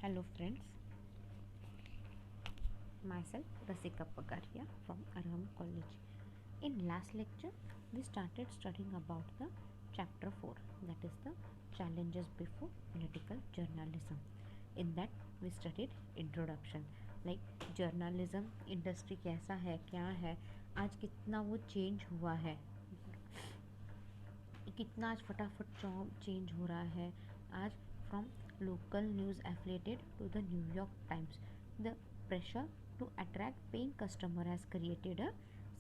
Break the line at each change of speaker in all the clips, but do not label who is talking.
Hello friends, myself Rasika Pagaria from Arham College. In last lecture, we started studying about the chapter 4, that is the challenges before political journalism. In that we studied introduction, like journalism industry कैसा है, क्या है, आज कितना वो change हुआ है, कितना आज फटाफट जॉब चेंज हो रहा है. आज from local news affiliated to the New York Times, the pressure to attract paying customer has created a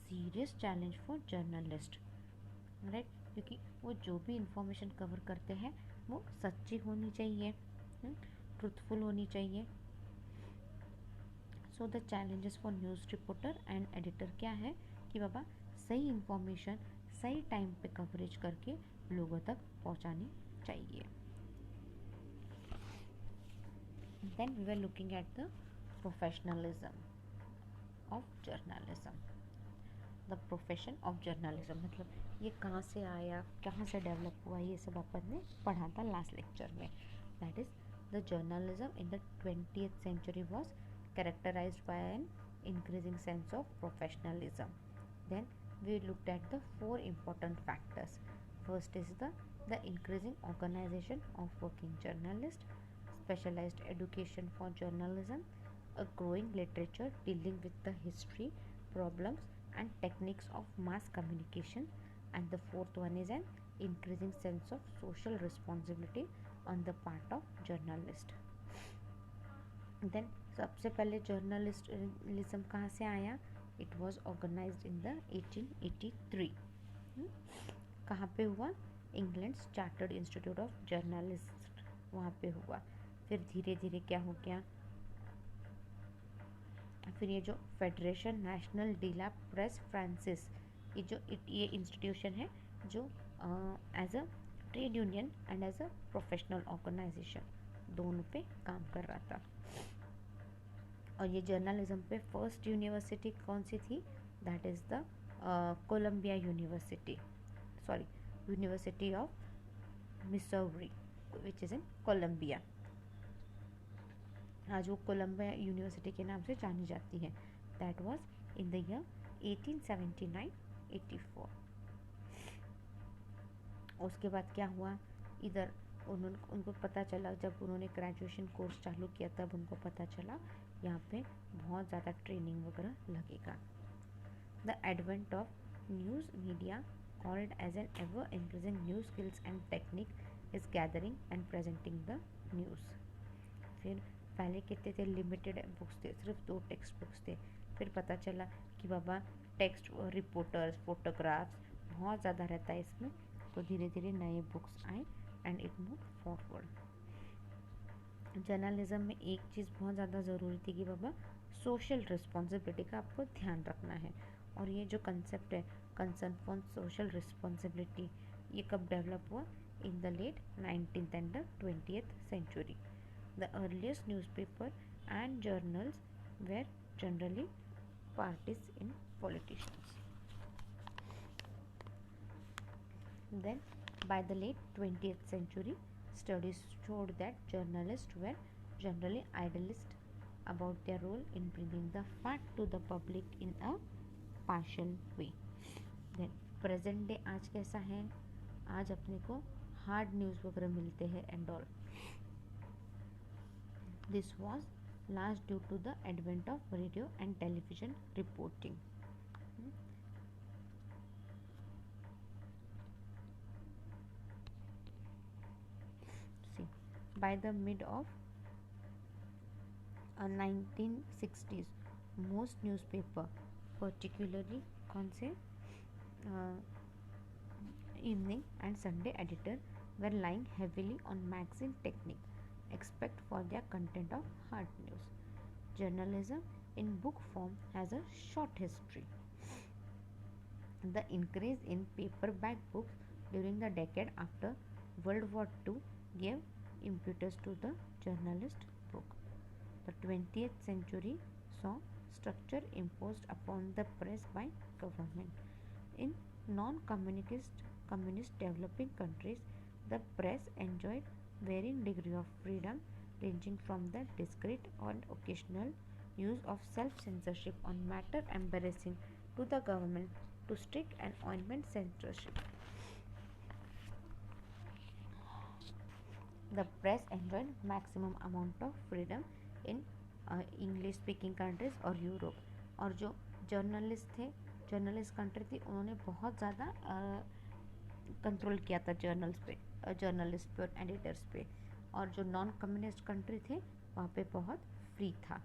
serious challenge for journalist, right. क्योंकि वो जो भी इंफॉर्मेशन कवर करते हैं वो सच्ची होनी चाहिए, ट्रुथफुल होनी चाहिए. So the challenges for news reporter and editor क्या है कि बाबा सही इंफॉर्मेशन सही टाइम पे कवरेज करके लोगों तक पहुंचानी चाहिए. Then we were looking at the professionalism of journalism. The profession of journalism मतलब ये कहाँ से आया, कहाँ से डेवलप हुआ, ये सब अपन ने पढ़ा था लास्ट लेक्चर में. That is the journalism in the 20th century was characterized by an increasing sense of professionalism. Then we looked at the four important factors. First is the increasing organization of working journalists, specialized education for journalism, a growing literature dealing with the history, problems and techniques of mass communication, and the fourth one is an increasing sense of social responsibility on the part of journalist. Then सबसे पहले journalism कहाँ से आया? It was organised in the 1883. कहाँ पे हुआ? England chartered institute of journalist, वहाँ पे हुआ. फिर धीरे धीरे क्या हो गया, फिर ये जो federation national de la press francaise, ये इंस्टीट्यूशन है जो as a trade union and as a professional organisation दोनों पे काम कर रहा था. और ये जर्नलिज्म पे फर्स्ट यूनिवर्सिटी कौन सी थी? That is the Columbia university, sorry university of Missouri which is in Columbia. आज वो कोलंबिया यूनिवर्सिटी के नाम से जानी जाती है. That was in the year 1879-84. उसके बाद क्या हुआ, इधर उनको पता चला, जब उन्होंने ग्रेजुएशन कोर्स चालू किया तब उनको पता चला यहाँ पे बहुत ज़्यादा ट्रेनिंग वगैरह लगेगा. The advent of news media called as an ever increasing new skills and technique is gathering and presenting the news. फिर पहले कितने थे? लिमिटेड बुक्स थे, सिर्फ 2 टेक्स्ट बुक्स थे. फिर पता चला कि बाबा टेक्स्ट रिपोर्टर्स फोटोग्राफ्स बहुत ज़्यादा रहता है इसमें, तो धीरे धीरे नए बुक्स आए and it move forward. Journalism में एक चीज़ बहुत ज़्यादा ज़रूरी थी कि बाबा सोशल रिस्पॉन्सिबिलिटी का आपको ध्यान रखना है. और ये जो कंसेप्ट है कंसर्न फॉर सोशल रिस्पॉन्सिबिलिटी, ये कब डेवलप हुआ? In the late 19th and the 20th century. The earliest newspaper and journals were generally parties in politicians. Then by the late 20th century, studies showed that journalists were generally idealist about their role in bringing the fact to the public in a partial way. Then present day आज कैसा है? आज अपने को hard news वगैरह मिलते हैं and all. This was largely due to the advent of radio and television reporting. See, by the mid of 1960s, most newspaper, particularly कौन से evening and Sunday editor, were relying heavily on magazine technique expect for their content of hard news. Journalism in book form has a short history. The increase in paperback books during the decade after World War II gave impetus to the journalist book. The 20th century saw structure imposed upon the press by government. In communist developing countries, the press enjoyed varying degree of freedom ranging from the discreet and occasional use of self-censorship on matter embarrassing to the government to strict and ointment censorship. The press enjoyed maximum amount of freedom in English speaking countries और Europe, और जो journalist country थी उन्होंने बहुत ज़्यादा control किया था journalist पे और एडिटर्स पे, और जो नॉन कम्युनिस्ट कंट्री थे वहाँ पे बहुत फ्री था।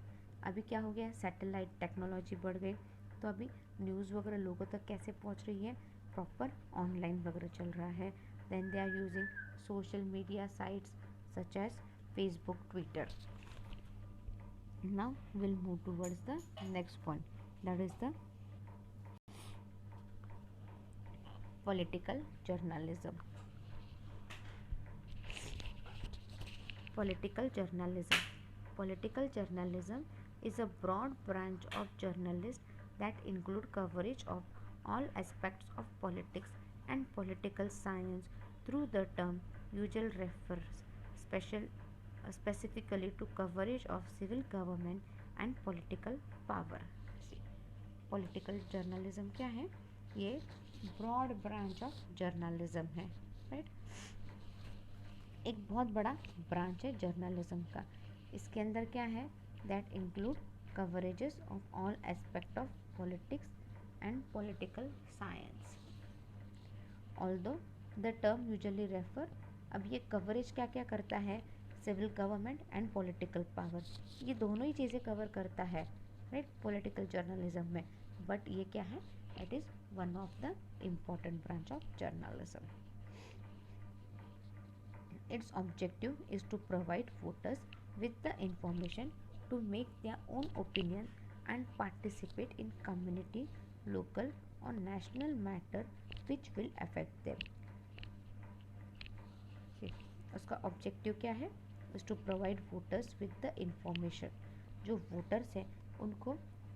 अभी क्या हो गया, सैटेलाइट टेक्नोलॉजी बढ़ गई, तो अभी न्यूज़ वगैरह लोगों तक कैसे पहुँच रही है, प्रॉपर ऑनलाइन वगैरह चल रहा है। Then they are using social media sites such as Facebook, Twitter. Now we'll move towards the next point, that is the political journalism. Political journalism. Political journalism is a broad branch of journalism that include coverage of all aspects of politics and political science through the term usually refers specifically to coverage of civil government and political power. Political journalism क्या है, ये broad branch of journalism है, right. एक बहुत बड़ा branch है journalism का। इसके अंदर क्या है, that include coverages of all aspect of politics and political science. Although the term usually refer, अब ये कवरेज क्या क्या करता है, civil government and political power, ये दोनों ही चीज़ें कवर करता है, राइट, पॉलिटिकल जर्नलिज्म में। बट ये क्या है, it is one of the important branch of journalism. Its objective is to provide voters with the information to make their own opinion and participate in community, local और national matter which will affect them. उसका objective क्या है, is to provide voters with the information, जो voters हैं उनको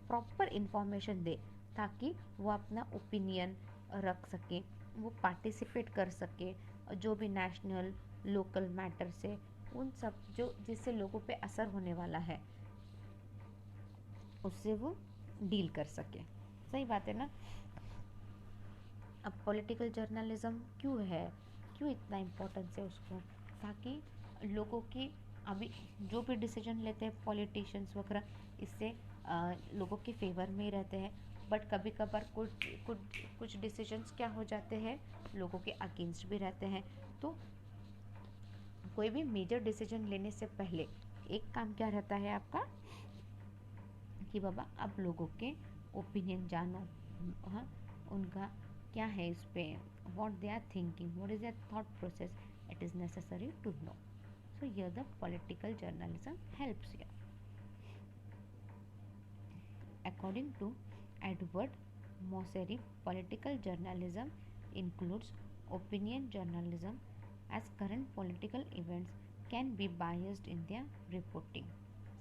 proper information दे ताकि वो अपना ओपिनियन रख सकें, वो पार्टिसिपेट कर सकें, जो भी नेशनल लोकल मैटर से उन सब जो जिससे लोगों पे असर होने वाला है उससे वो डील कर सके। सही बात है ना। अब पॉलिटिकल जर्नलिज्म क्यों है, क्यों इतना इम्पोर्टेंस है उसको, ताकि लोगों की अभी जो भी डिसीजन लेते हैं पॉलिटिशियंस वगैरह, इससे लोगों के फेवर में ही रहते हैं, बट कभी कभार कुछ डिसीजंस क्या हो जाते हैं, लोगों के अगेंस्ट भी रहते हैं। तो कोई भी मेजर डिसीजन लेने से पहले एक काम क्या रहता है आपका, कि बाबा आप लोगों के ओपिनियन जानो, हाँ, उनका क्या है इस पर, what they are thinking, what is their thought process, it is necessary to know. So here the political journalism helps here. According to Edward Mosseri, political journalism includes opinion journalism, as current political events can be biased in their reporting.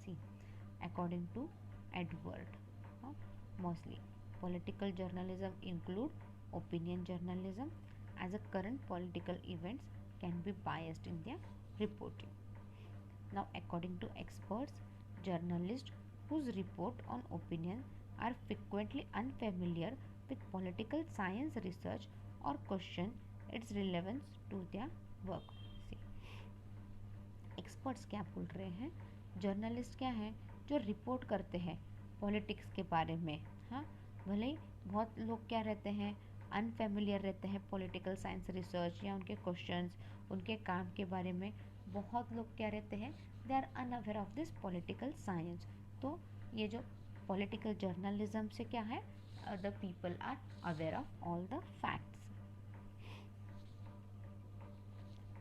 See, according to Edward Mosseri, political journalism include opinion journalism, as a current political events can be biased in their reporting. Now, according to experts, journalists whose report on opinion are frequently unfamiliar with political science research or question its relevance to their work. See, experts क्या बोल रहे हैं, journalist क्या है, जो report करते हैं politics के बारे में, हाँ, भले ही बहुत लोग क्या रहते हैं, अनफेमिलियर रहते हैं पॉलिटिकल साइंस रिसर्च या उनके क्वेश्चंस, उनके काम के बारे में, बहुत लोग क्या रहते हैं, they are unaware of this political science. तो ये जो पॉलिटिकल जर्नलिज्म से क्या है, the people are aware of all the facts.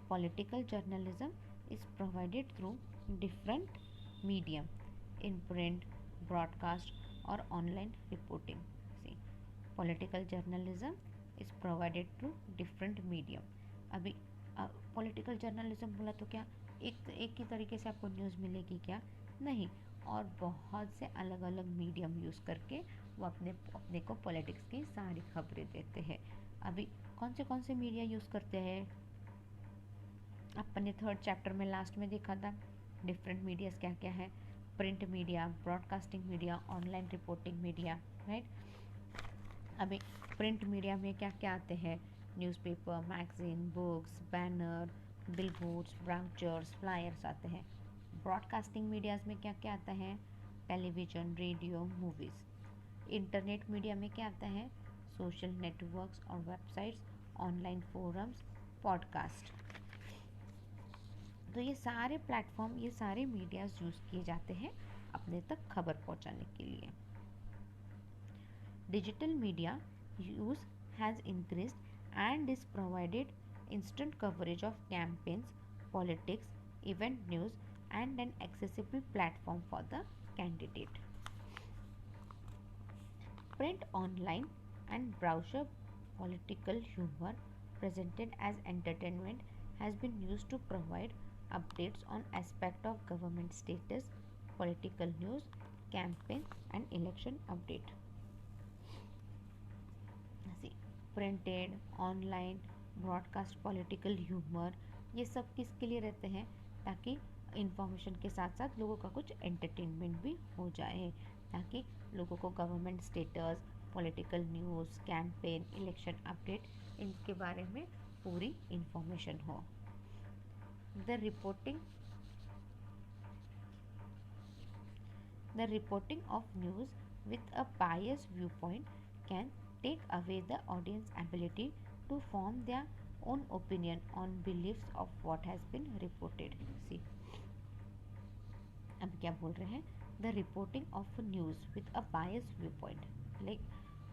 Political journalism is provided through different medium in print, broadcast और online reporting. See, political journalism is provided through different medium. अभी political journalism बोला तो क्या एक ही तरीके से आपको न्यूज़ मिलेगी क्या, नहीं, और बहुत से अलग अलग मीडियम यूज़ करके वो अपने को पॉलिटिक्स की सारी खबरें देते हैं। अभी कौन से मीडिया यूज़ करते हैं, अपने 3rd चैप्टर में लास्ट में देखा था, डिफरेंट मीडियाज क्या क्या है, print media, broadcasting media, online reporting media, right. अभी प्रिंट मीडिया में क्या क्या आते हैं, newspaper, magazine, books, banner, billboards, brochures, flyers आते हैं। ब्रॉडकास्टिंग मीडियाज़ में क्या क्या आता है, television, radio, movies. Internet media में क्या आता है, सोशल नेटवर्क्स और वेबसाइट्स, ऑनलाइन फोरम्स, पॉडकास्ट। तो ये सारे प्लेटफॉर्म, ये सारे मीडियाज़ यूज़ किए जाते हैं अपने तक खबर पहुंचाने के लिए। Digital media use has increased and is provided instant coverage of campaigns, politics, event news, and an accessible platform for the candidate. Print, online, and browser political humor presented as entertainment has been used to provide updates on aspect of government status, political news, campaign, and election update. Printed, online, broadcast, political humour, ये सब किसके लिए रहते हैं, ताकि information के साथ साथ लोगों का कुछ एंटरटेनमेंट भी हो जाए, ताकि लोगों को government status, political news, campaign, election update, इनके बारे में पूरी इंफॉर्मेशन हो। The reporting of news with a biased viewpoint can take away the audience's ability to form their own opinion on beliefs of what has been reported. See, अब क्या बोल रहे हैं, the reporting of news with a bias view point, like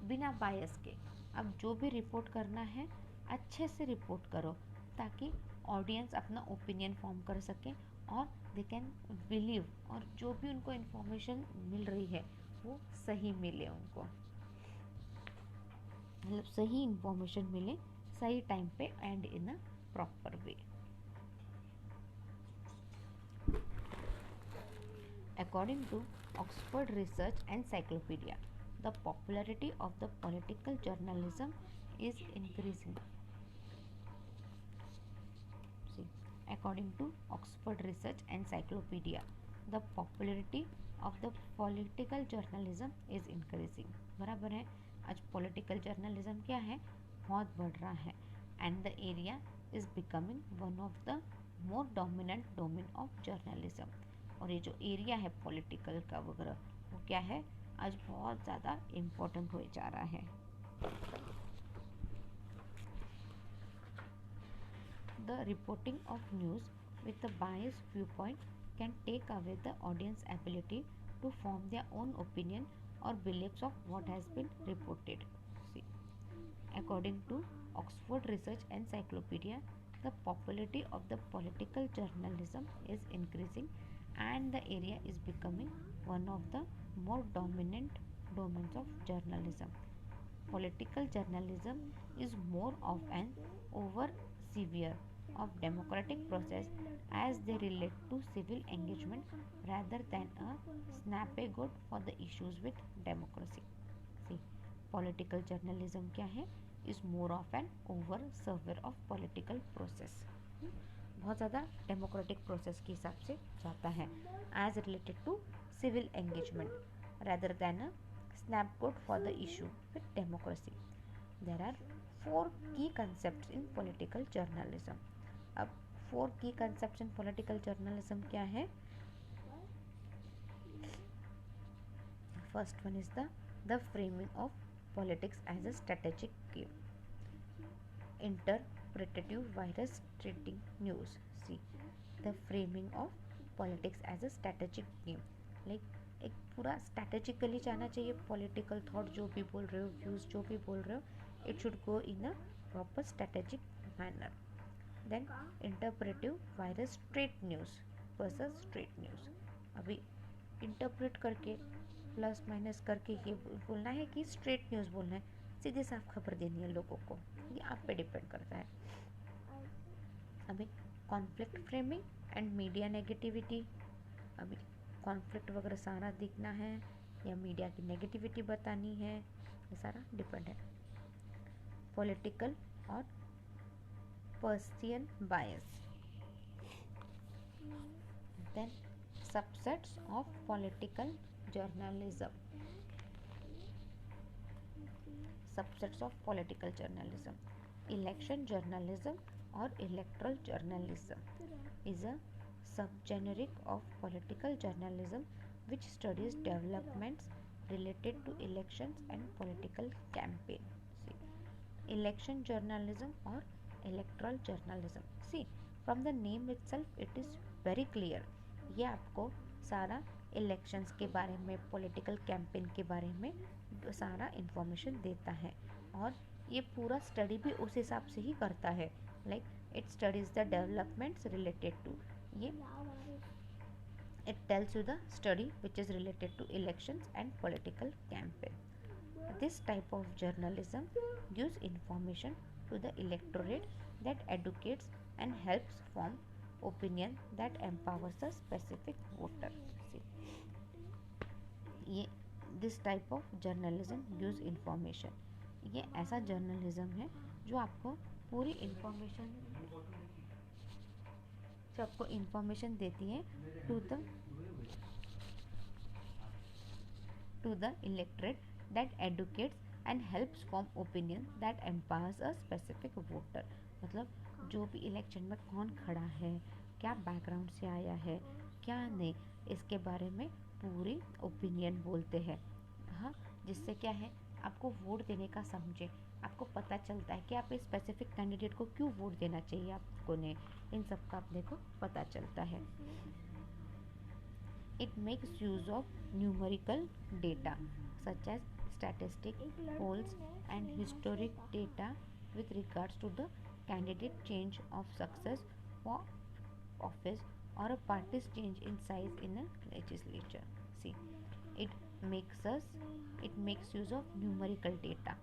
बिना बायस के अब जो भी रिपोर्ट करना है अच्छे से रिपोर्ट करो, ताकि ऑडियंस अपना ओपिनियन फॉर्म कर सके और दे कैन बिलीव, और जो भी उनको इन्फॉर्मेशन मिल रही है वो सही मिले, उनको मतलब सही इंफॉर्मेशन मिले सही टाइम पे and in a proper way. According to Oxford Research Encyclopedia, the popularity of the political journalism is increasing. See, according to Oxford Research Encyclopedia, the popularity of the political journalism is increasing. बराबर है, आज political journalism क्या है, बहुत बढ़ रहा है, and the area is becoming one of the more dominant domain of journalism. और ये जो एरिया है पॉलिटिकल का वगैरह, वो क्या है, आज बहुत ज़्यादा इम्पोर्टेंट हो जा रहा है। The reporting of news with a biased view point can take away the audience ability to form their own opinion or beliefs of what has been reported. See, according to Oxford Research Encyclopedia, the popularity of the political journalism is increasing and the area is becoming one of the more dominant domains of journalism. Political journalism is more of an overseer of democratic process as they relate to civil engagement rather than a snapshot for the issues with democracy. See, political journalism क्या है, is more of an overseer of political process. बहुत ज़्यादा democratic process के हिसाब से जाता है, as related to civil engagement rather than a snapshot for the issue with democracy. There are 4 key concepts in political journalism. अब 4 key concepts in political journalism क्या है? First one is the framing of politics as a strategic game. Interpretative virus treating news. See, the framing of politics as a strategic game. Like एक पूरा strategically जाना चाहिए, political thought जो भी बोल रहे हो, व्यूज़ जो भी बोल रहे हो, it should go in a proper strategic manner. Then interpretive versus straight news versus straight news. अभी इंटरप्रेट करके प्लस माइनस करके ये बोलना है कि स्ट्रेट न्यूज़ बोलना है, सीधे साफ खबर देनी है लोगों को, ये आप पे डिपेंड करता है. अभी conflict framing and media negativity. अभी कॉन्फ्लिक्ट वगैरह सारा दिखना है या मीडिया की नेगेटिविटी बतानी है, ये सारा डिपेंड है. पॉलिटिकल और Persian bias. Then subsets of political journalism. Subsets of political journalism. Election journalism or electoral journalism is a subgeneric of political journalism which studies developments related to elections and political campaign. See, election journalism or electoral journalism. See, from the name itself it is very clear. ये आपको सारा elections के बारे में, political campaign के बारे में सारा इंफॉर्मेशन देता है और ये पूरा स्टडी भी उस हिसाब से ही करता है. Like it studies the developments related to ये. It tells you the study which is related to elections and political campaign. This type of journalism gives information to the electorate that educates and helps form opinion that empowers a specific voter. See, ये this type of journalism gives information. ये ऐसा journalism है जो आपको पूरी information देती है to the electorate that educates and helps form opinion that empowers a specific voter. मतलब जो भी इलेक्शन में कौन खड़ा है, क्या बैकग्राउंड से आया है, क्या नहीं, इसके बारे में पूरी ओपिनियन बोलते हैं. हाँ, जिससे क्या है आपको वोट देने का समझे, आपको पता चलता है कि आप इस स्पेसिफिक कैंडिडेट को क्यों वोट देना चाहिए आपको ने, इन सब का अपने को पता चलता है. It makes use of numerical data such as statistics, polls and historic data with regards to the candidate change of success for office or a party's change in size in a legislature. See, it makes use of numerical data.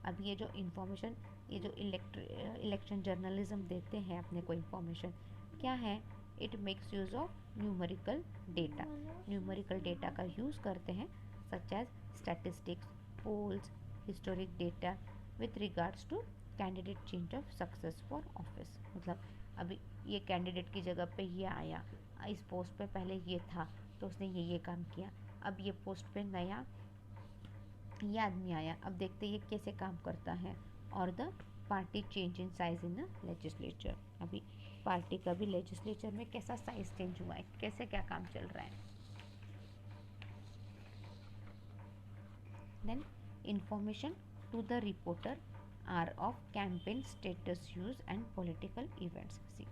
अब ये जो information, ये जो election journalism देते हैं अपने को information क्या है, it makes use of numerical data. Numerical data का यूज़ करते हैं such as statistics, polls, historic data with regards to candidate change of success for office. मतलब अभी ये कैंडिडेट की जगह पे ये आया, इस पोस्ट पे पहले ये था तो उसने ये काम किया, अब ये पोस्ट पे नया ये आदमी आया, अब देखते ये कैसे काम करता है. और the party change in size in the legislature. अभी पार्टी का भी लेजिस्लेचर में कैसा साइज चेंज हुआ है, कैसे क्या काम चल रहा है. Then information to the reporter are of campaign status use and political events. See,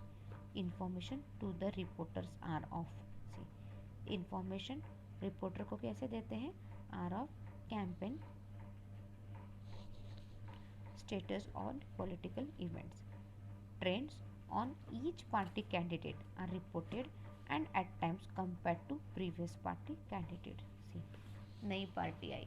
information to the reporters are of. See, information reporter को कैसे देते हैं, are of campaign status on political events. Trends on each party candidate are reported and at times compared to previous party candidate. See, नई party आई,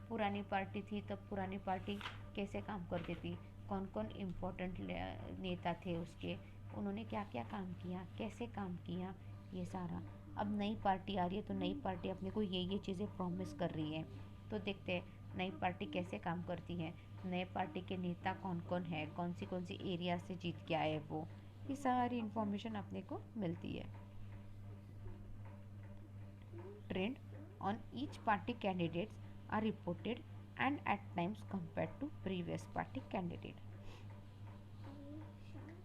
पुरानी party थी तब पुरानी party कैसे काम करती थी, कौन कौन इम्पोर्टेंट नेता थे उसके, उन्होंने क्या क्या काम किया, कैसे काम किया, ये सारा. अब नई पार्टी आ रही है तो नई पार्टी अपने को ये चीज़ें प्रॉमिस कर रही है, तो देखते हैं नई पार्टी कैसे काम करती है, नए पार्टी के नेता कौन कौन है, कौन सी एरिया से जीत के आए वो, ये सारी इंफॉर्मेशन अपने को मिलती है. Trend on each party candidates are reported and at times compared to previous party candidate.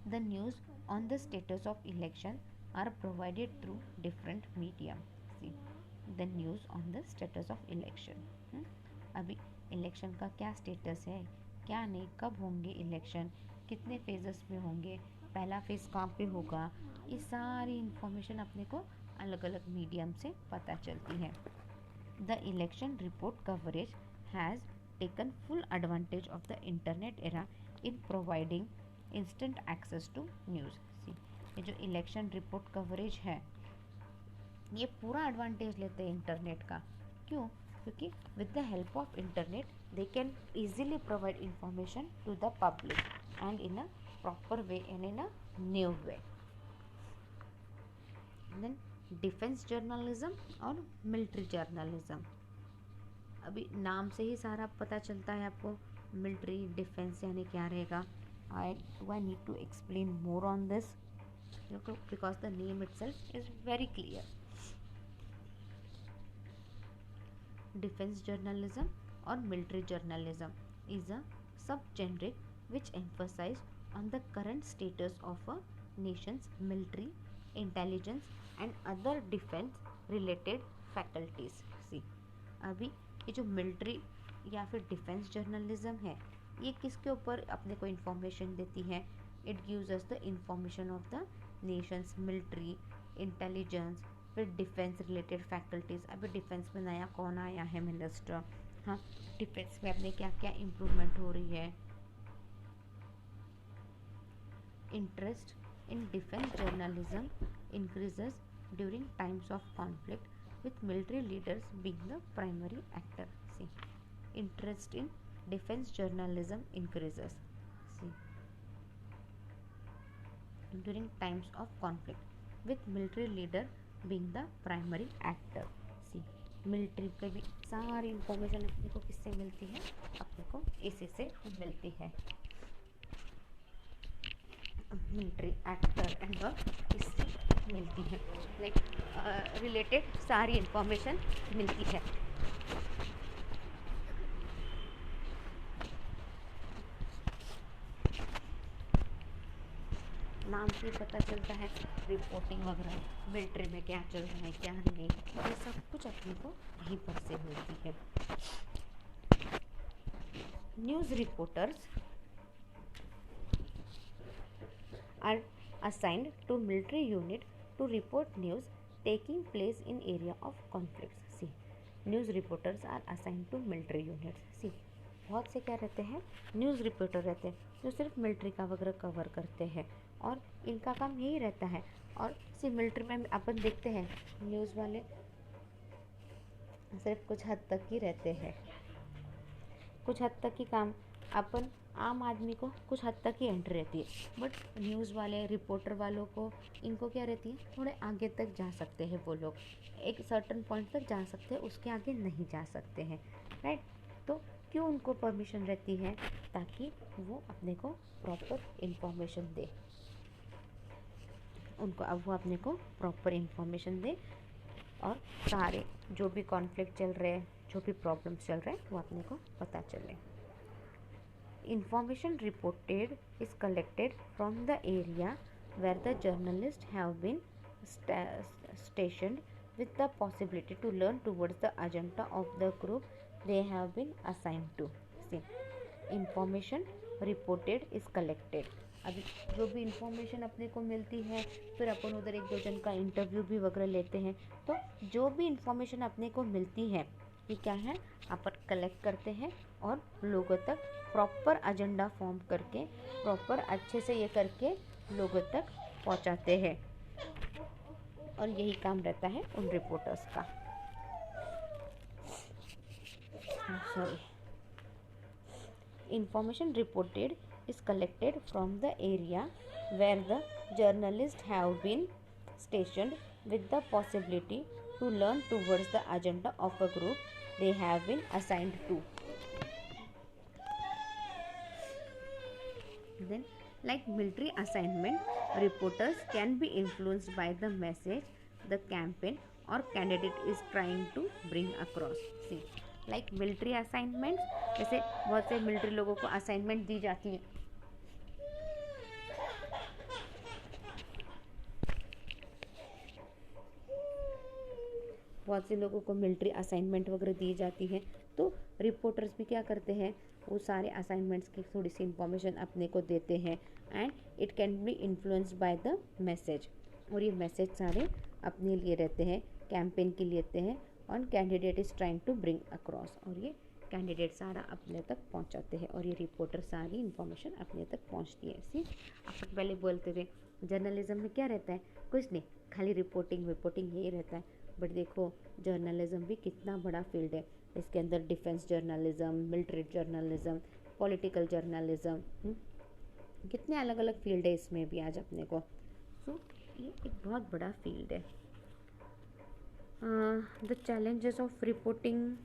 The news on the status of election are provided through different medium. See, the news on the status of election. अभी election का क्या status है, क्या नहीं, कब होंगे election, कितने phases में होंगे, पहला फेज़ कहाँ पे होगा, ये सारी इंफॉर्मेशन अपने को अलग अलग मीडियम से पता चलती है. The election report coverage has taken full advantage of the internet era in providing instant access to news. See, ये जो इलेक्शन रिपोर्ट कवरेज है ये पूरा एडवांटेज लेते हैं इंटरनेट का. क्यों? क्योंकि with the help of internet they can easily provide information to the public and in a proper way and in a new way. Then defence journalism और military journalism. अभी नाम से ही सारा पता चलता है आपको, मिलिट्री डिफेंस यानी क्या रहेगा. I need to explain more on this. because the name itself is very clear. Defense journalism or military journalism is a subgenre which emphasizes on the current status of a nation's military, intelligence and other defense related faculties. See, अभी ये जो military या फिर defence journalism है, ये किसके ऊपर अपने को इन्फॉर्मेशन देती है? It gives us the information of the Nations military, intelligence, फिर डिफेंस रिलेटेड फैकल्टीज़. अभी डिफेंस में नया कौन आया है मिनिस्टर, हाँ, डिफेंस में अपने क्या क्या इम्प्रूवमेंट हो रही है. Interest in defence journalism increases during times of conflict with military leaders being the primary actor. See, interest in defense journalism increases. See, during times of conflict with military leader being the primary actor. See, military पे भी सारी information अपने को किससे मिलती है? अपने को इसी से मिलती है. मिलिट्री एक्टर एंड इससे मिलती है, लाइक रिलेटेड सारी इंफॉर्मेशन मिलती है. नाम से पता चलता है रिपोर्टिंग वगैरह, मिलिट्री में क्या चल रहा है क्या नहीं, ये सब कुछ अपने को यहीं पर से मिलती है. News reporters are assigned to military unit to report news taking place in area of conflicts. See, news reporters are assigned to military units. See, बहुत से क्या रहते हैं, न्यूज़ रिपोर्टर रहते हैं जो सिर्फ मिलिट्री का वगैरह कवर करते हैं और इनका काम यही रहता है. और सिर्फ मिलिट्री में अपन देखते हैं न्यूज़ वाले सिर्फ कुछ हद तक ही रहते हैं, कुछ हद तक ही काम. अपन आम आदमी को कुछ हद तक ही एंट्री रहती है, बट न्यूज़ वाले रिपोर्टर वालों को इनको क्या रहती है, थोड़े आगे तक जा सकते हैं वो लोग, एक सर्टन पॉइंट तक जा सकते हैं, उसके आगे नहीं जा सकते हैं, राइट. तो क्यों उनको परमिशन रहती है? ताकि वो अपने को प्रॉपर इन्फॉर्मेशन दे, उनको अब वो अपने को प्रॉपर इन्फॉर्मेशन दे और सारे जो भी कॉन्फ्लिक्ट चल रहे हैं, जो भी प्रॉब्लम्स चल रहे हैं, वो अपने को पता चले. Information reported is collected from the area where the journalists have been stationed with the possibility to learn towards the agenda of the group they have been assigned to. See, information reported is collected. अभी जो भी information अपने को मिलती है, फिर अपन उधर एक दो जन का इंटरव्यू भी वगैरह लेते हैं, तो जो भी इंफॉर्मेशन अपने को मिलती है ये क्या है, अपन कलेक्ट करते हैं और लोगों तक प्रॉपर एजेंडा फॉर्म करके प्रॉपर अच्छे से ये करके लोगों तक पहुंचाते हैं. और यही काम रहता है उन रिपोर्टर्स का. Sorry, information reported is collected from the area where the journalists have been stationed with the possibility to learn towards the agenda of a group they have been assigned to. Then, like military assignment, reporters can be influenced by the message the campaign or candidate is trying to bring across. See, like military assignments, जैसे बहुत से military लोगों को assignment दी जाती है, बहुत से लोगों को मिलिट्री असाइनमेंट वगैरह दी जाती है, तो रिपोर्टर्स भी क्या करते हैं, वो सारे असाइनमेंट्स की थोड़ी सी इंफॉर्मेशन अपने को देते हैं. And it can be influenced by the message, और ये मैसेज सारे अपने लिए रहते हैं, कैंपेन के लिए रहते हैं, और candidate is trying to bring across, और ये कैंडिडेट सारा अपने तक पहुंचाते हैं और ये रिपोर्टर सारी इन्फॉर्मेशन अपने तक पहुंचती है. सी, अपन पहले बोलते थे जर्नलिज्म में क्या रहता है, कुछ नहीं, खाली रिपोर्टिंग यही रहता है. बट देखो जर्नलिज्म भी कितना बड़ा फील्ड है, इसके अंदर defence journalism, military journalism, political journalism, कितने अलग अलग फील्ड है इसमें भी आज अपने को. सो ये एक बहुत बड़ा फील्ड है. The challenges of reporting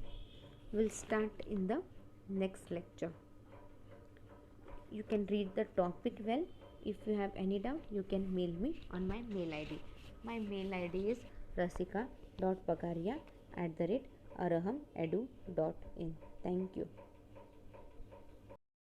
will start in the next lecture. You can read the topic well If you have any doubt, you can mail me on my mail ID. My mail ID is rasika.pagaria@arahamedu.in. Thank you.